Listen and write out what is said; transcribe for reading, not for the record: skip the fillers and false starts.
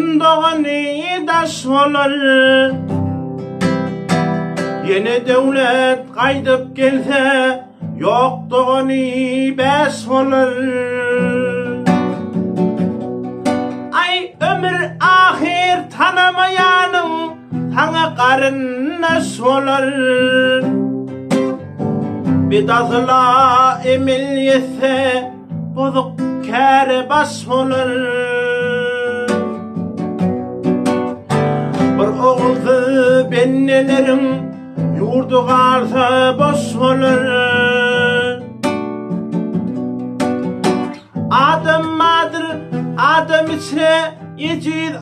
Ondağını da solar. Yeni devlet kaydıp gelse yoktuğunu bes olur. Ay ömür ahir tanımayanın sana karınna solar. Bir dazıla emil yese bozuk kere bas olur. Bir oğulsuz bennelerin yurdu kalsa boş olur. Adım adım içine yeciz